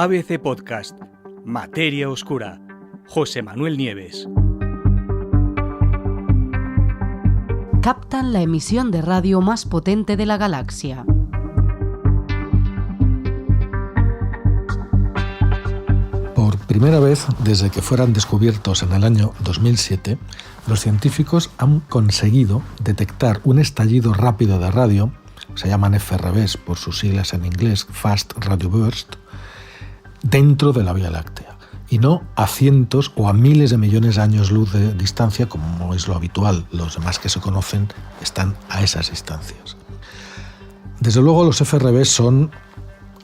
ABC Podcast, Materia Oscura, José Manuel Nieves. Captan la emisión de radio más potente de la galaxia. Por primera vez desde que fueran descubiertos en el año 2007, los científicos han conseguido detectar un estallido rápido de radio, se llaman FRBs por sus siglas en inglés, Fast Radio Burst, dentro de la Vía Láctea, y no a cientos o a miles de millones de años luz de distancia, como es lo habitual. Los demás que se conocen están a esas distancias. Desde luego los FRBs son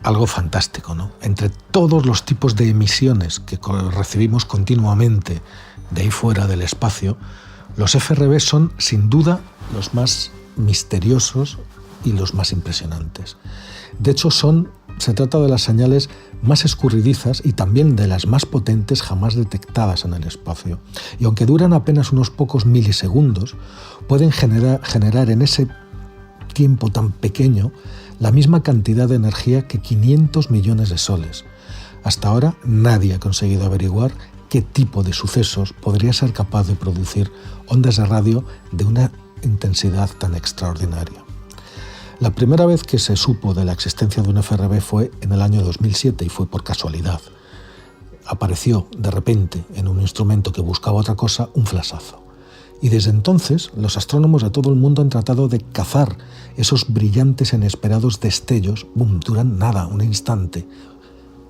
algo fantástico, ¿no? Entre todos los tipos de emisiones que recibimos continuamente de ahí fuera del espacio, los FRBs son sin duda los más misteriosos y los más impresionantes. De hecho, se trata de las señales más escurridizas y también de las más potentes jamás detectadas en el espacio. Y aunque duran apenas unos pocos milisegundos, pueden generar en ese tiempo tan pequeño la misma cantidad de energía que 500 millones de soles. Hasta ahora nadie ha conseguido averiguar qué tipo de sucesos podría ser capaz de producir ondas de radio de una intensidad tan extraordinaria. La primera vez que se supo de la existencia de un FRB fue en el año 2007 y fue por casualidad. Apareció de repente en un instrumento que buscaba otra cosa un flashazo. Y desde entonces los astrónomos de todo el mundo han tratado de cazar esos brillantes e inesperados destellos, duran nada, un instante,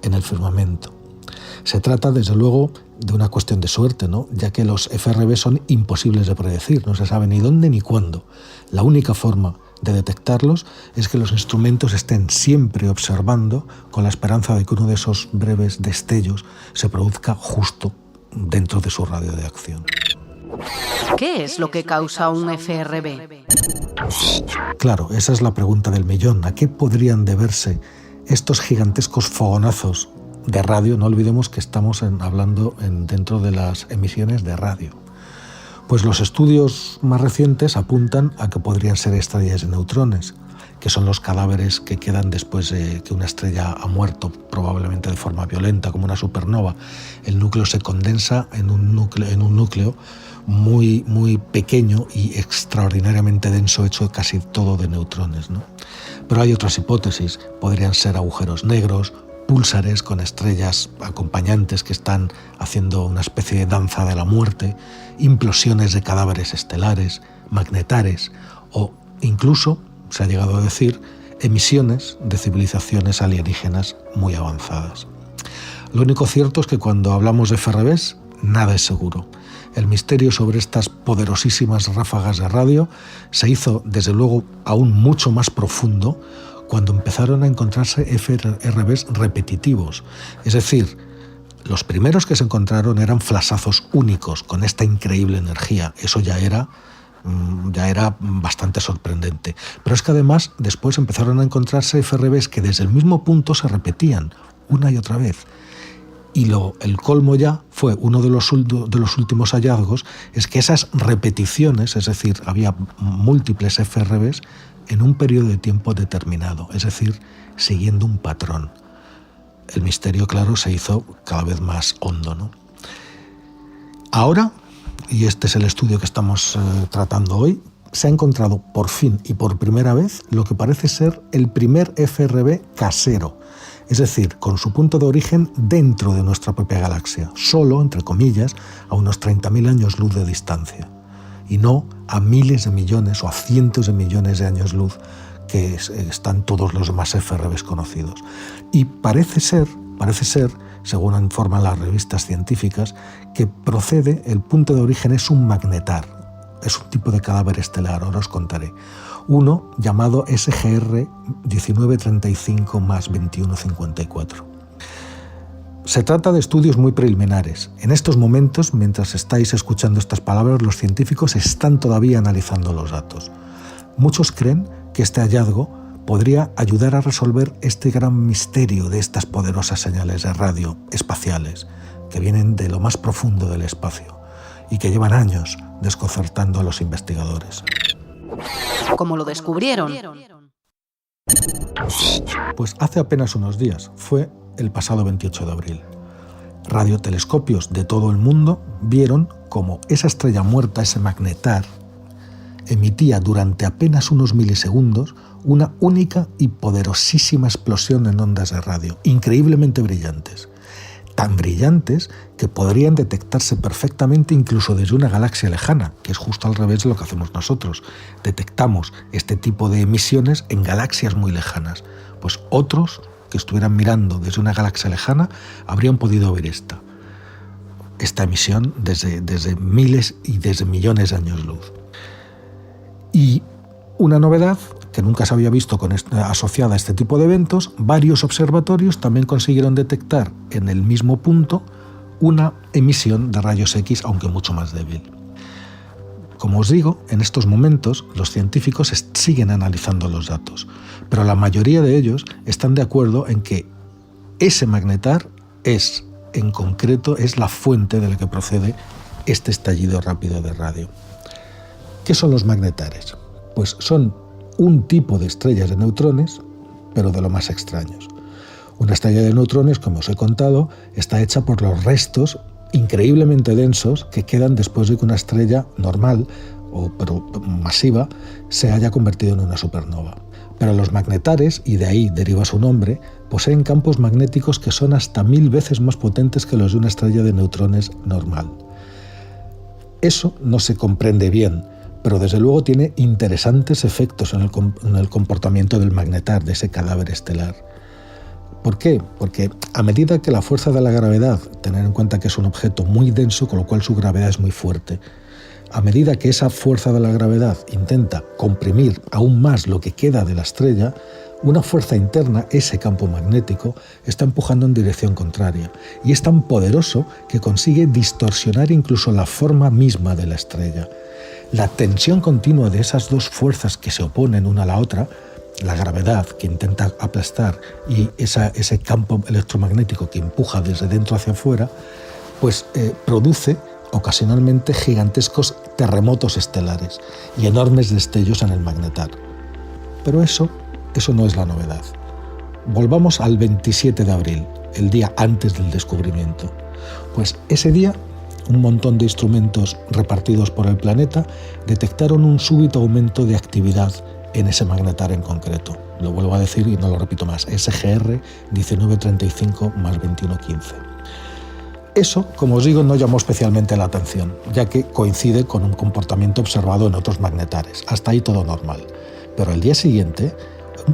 en el firmamento. Se trata desde luego de una cuestión de suerte, ¿no? Ya que los FRB son imposibles de predecir, no se sabe ni dónde ni cuándo. La única forma de detectarlos es que los instrumentos estén siempre observando con la esperanza de que uno de esos breves destellos se produzca justo dentro de su radio de acción. ¿Qué es lo que causa un FRB? Claro, esa es la pregunta del millón. ¿A qué podrían deberse estos gigantescos fogonazos de radio? No olvidemos que estamos hablando dentro de las emisiones de radio. Pues los estudios más recientes apuntan a que podrían ser estrellas de neutrones, que son los cadáveres que quedan después de que una estrella ha muerto, probablemente de forma violenta, como una supernova. El núcleo se condensa en un núcleo muy, muy pequeño y extraordinariamente denso, hecho casi todo de neutrones, ¿no? Pero hay otras hipótesis. Podrían ser agujeros negros, púlsares con estrellas acompañantes que están haciendo una especie de danza de la muerte, implosiones de cadáveres estelares, magnetares o incluso, se ha llegado a decir, emisiones de civilizaciones alienígenas muy avanzadas. Lo único cierto es que cuando hablamos de FRBs, nada es seguro. El misterio sobre estas poderosísimas ráfagas de radio se hizo, desde luego, aún mucho más profundo cuando empezaron a encontrarse FRBs repetitivos. Es decir, los primeros que se encontraron eran flashazos únicos con esta increíble energía. Eso ya era bastante sorprendente. Pero es que además después empezaron a encontrarse FRBs que desde el mismo punto se repetían una y otra vez. Y el colmo ya fue uno de los últimos hallazgos, es que esas repeticiones, es decir, había múltiples FRBs en un periodo de tiempo determinado, es decir, siguiendo un patrón. El misterio, claro, se hizo cada vez más hondo, ¿no? Ahora, y este es el estudio que estamos tratando hoy, se ha encontrado por fin y por primera vez lo que parece ser el primer FRB casero, es decir, con su punto de origen dentro de nuestra propia galaxia, solo, entre comillas, a unos 30.000 años luz de distancia, y no a miles de millones o a cientos de millones de años luz que están todos los demás FRBs conocidos. Y parece ser, según informan las revistas científicas, que el punto de origen es un magnetar, es un tipo de cadáver estelar, ahora os contaré. Uno llamado SGR 1935+2154. Se trata de estudios muy preliminares. En estos momentos, mientras estáis escuchando estas palabras, los científicos están todavía analizando los datos. Muchos creen que este hallazgo podría ayudar a resolver este gran misterio de estas poderosas señales de radio espaciales que vienen de lo más profundo del espacio y que llevan años desconcertando a los investigadores. ¿Cómo lo descubrieron? Pues hace apenas unos días fue el pasado 28 de abril. Radiotelescopios de todo el mundo vieron cómo esa estrella muerta, ese magnetar, emitía durante apenas unos milisegundos una única y poderosísima explosión en ondas de radio, increíblemente brillantes. Tan brillantes que podrían detectarse perfectamente incluso desde una galaxia lejana, que es justo al revés de lo que hacemos nosotros. Detectamos este tipo de emisiones en galaxias muy lejanas. Pues otros que estuvieran mirando desde una galaxia lejana habrían podido ver esta emisión desde miles y desde millones de años luz. Y una novedad que nunca se había visto asociada a este tipo de eventos, varios observatorios también consiguieron detectar en el mismo punto una emisión de rayos X, aunque mucho más débil. Como os digo, en estos momentos los científicos siguen analizando los datos, pero la mayoría de ellos están de acuerdo en que ese magnetar en concreto, es la fuente de la que procede este estallido rápido de radio. ¿Qué son los magnetares? Pues son un tipo de estrellas de neutrones, pero de lo más extraños. Una estrella de neutrones, como os he contado, está hecha por los restos increíblemente densos que quedan después de que una estrella normal, pero masiva, se haya convertido en una supernova. Pero los magnetares, y de ahí deriva su nombre, poseen campos magnéticos que son hasta 1000 veces más potentes que los de una estrella de neutrones normal. Eso no se comprende bien, pero desde luego tiene interesantes efectos en el comportamiento del magnetar, de ese cadáver estelar. ¿Por qué? Porque a medida que la fuerza de la gravedad, tener en cuenta que es un objeto muy denso, con lo cual su gravedad es muy fuerte, a medida que esa fuerza de la gravedad intenta comprimir aún más lo que queda de la estrella, una fuerza interna, ese campo magnético, está empujando en dirección contraria, y es tan poderoso que consigue distorsionar incluso la forma misma de la estrella. La tensión continua de esas dos fuerzas que se oponen una a la otra, la gravedad que intenta aplastar y ese campo electromagnético que empuja desde dentro hacia afuera, pues produce ocasionalmente gigantescos terremotos estelares y enormes destellos en el magnetar. Pero eso no es la novedad. Volvamos al 27 de abril, el día antes del descubrimiento. Pues ese día, un montón de instrumentos repartidos por el planeta detectaron un súbito aumento de actividad en ese magnetar en concreto. Lo vuelvo a decir y no lo repito más, SGR 1935 más 2115. Eso, como os digo, no llamó especialmente la atención, ya que coincide con un comportamiento observado en otros magnetares. Hasta ahí todo normal. Pero al día siguiente,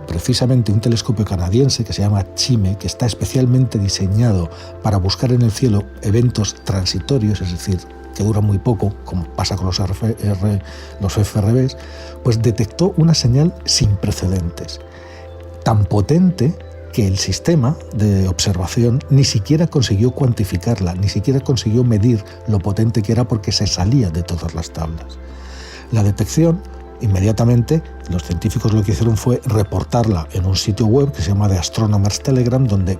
precisamente un telescopio canadiense que se llama CHIME, que está especialmente diseñado para buscar en el cielo eventos transitorios, es decir, que duran muy poco, como pasa con los FRBs, pues detectó una señal sin precedentes, tan potente que el sistema de observación ni siquiera consiguió cuantificarla, ni siquiera consiguió medir lo potente que era porque se salía de todas las tablas. La detección, inmediatamente, los científicos lo que hicieron fue reportarla en un sitio web que se llama The Astronomer's Telegram, donde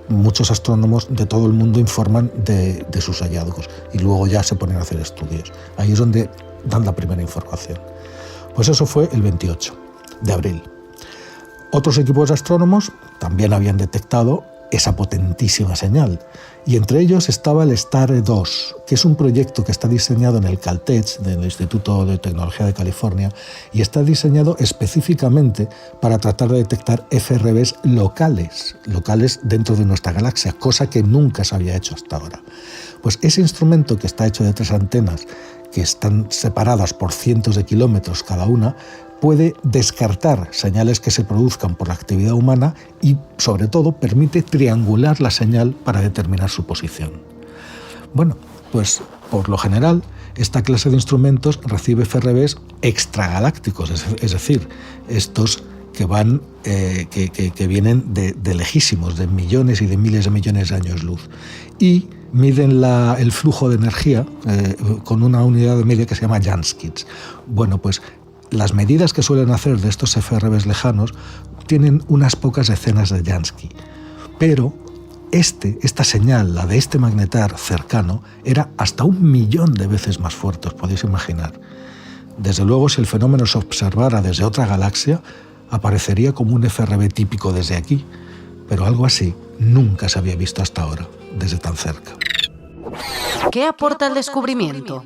muchos astrónomos de todo el mundo informan de sus hallazgos y luego ya se ponen a hacer estudios. Ahí es donde dan la primera información. Pues eso fue el 28 de abril. Otros equipos de astrónomos también habían detectado esa potentísima señal, y entre ellos estaba el STARE-2, que es un proyecto que está diseñado en el Caltech, del Instituto de Tecnología de California, y está diseñado específicamente para tratar de detectar FRBs locales dentro de nuestra galaxia, cosa que nunca se había hecho hasta ahora. Pues ese instrumento, que está hecho de 3 antenas que están separadas por cientos de kilómetros cada una, puede descartar señales que se produzcan por la actividad humana y, sobre todo, permite triangular la señal para determinar su posición. Bueno, pues por lo general, esta clase de instrumentos recibe FRBs extragalácticos, es decir, estos que vienen de lejísimos, de millones y de miles de millones de años luz, y miden el flujo de energía con una unidad de medida que se llama Janskis. Bueno, pues las medidas que suelen hacer de estos FRBs lejanos tienen unas pocas decenas de Jansky, pero esta señal, la de este magnetar cercano, era hasta 1.000.000 de veces más fuerte, os podéis imaginar. Desde luego, si el fenómeno se observara desde otra galaxia, aparecería como un FRB típico desde aquí, pero algo así nunca se había visto hasta ahora, desde tan cerca. ¿Qué aporta el descubrimiento?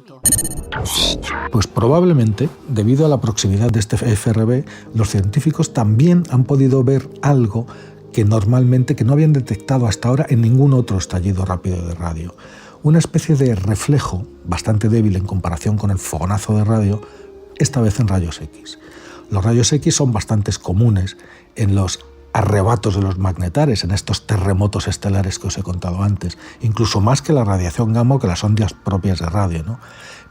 Pues probablemente, debido a la proximidad de este FRB, los científicos también han podido ver algo que normalmente no habían detectado hasta ahora en ningún otro estallido rápido de radio. Una especie de reflejo bastante débil en comparación con el fogonazo de radio, esta vez en rayos X. Los rayos X son bastante comunes en los arrebatos de los magnetares, en estos terremotos estelares que os he contado antes, incluso más que la radiación gamma o que las ondas propias de radio, ¿no?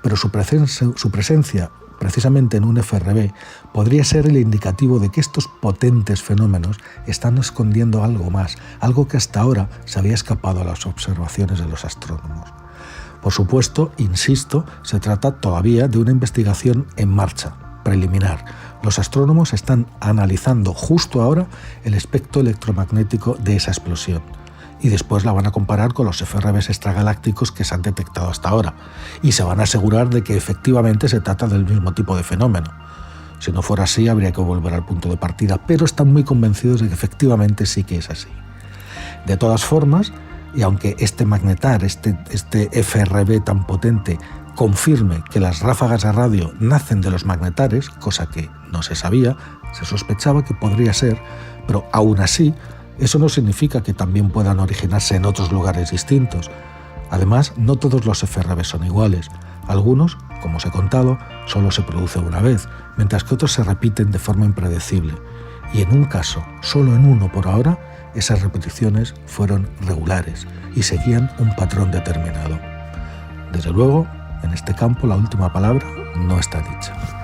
Pero su presencia precisamente en un FRB podría ser el indicativo de que estos potentes fenómenos están escondiendo algo más, algo que hasta ahora se había escapado a las observaciones de los astrónomos. Por supuesto, insisto, se trata todavía de una investigación en marcha, preliminar. Los astrónomos están analizando justo ahora el espectro electromagnético de esa explosión y después la van a comparar con los FRBs extragalácticos que se han detectado hasta ahora y se van a asegurar de que efectivamente se trata del mismo tipo de fenómeno. Si no fuera así, habría que volver al punto de partida, pero están muy convencidos de que efectivamente sí que es así. De todas formas, y aunque este magnetar, este FRB tan potente, confirme que las ráfagas de radio nacen de los magnetares, cosa que no se sabía, se sospechaba que podría ser, pero aún así, eso no significa que también puedan originarse en otros lugares distintos. Además, no todos los FRB son iguales. Algunos, como os he contado, solo se producen una vez, mientras que otros se repiten de forma impredecible. Y en un caso, solo en uno por ahora, esas repeticiones fueron regulares y seguían un patrón determinado. Desde luego, en este campo la última palabra no está dicha.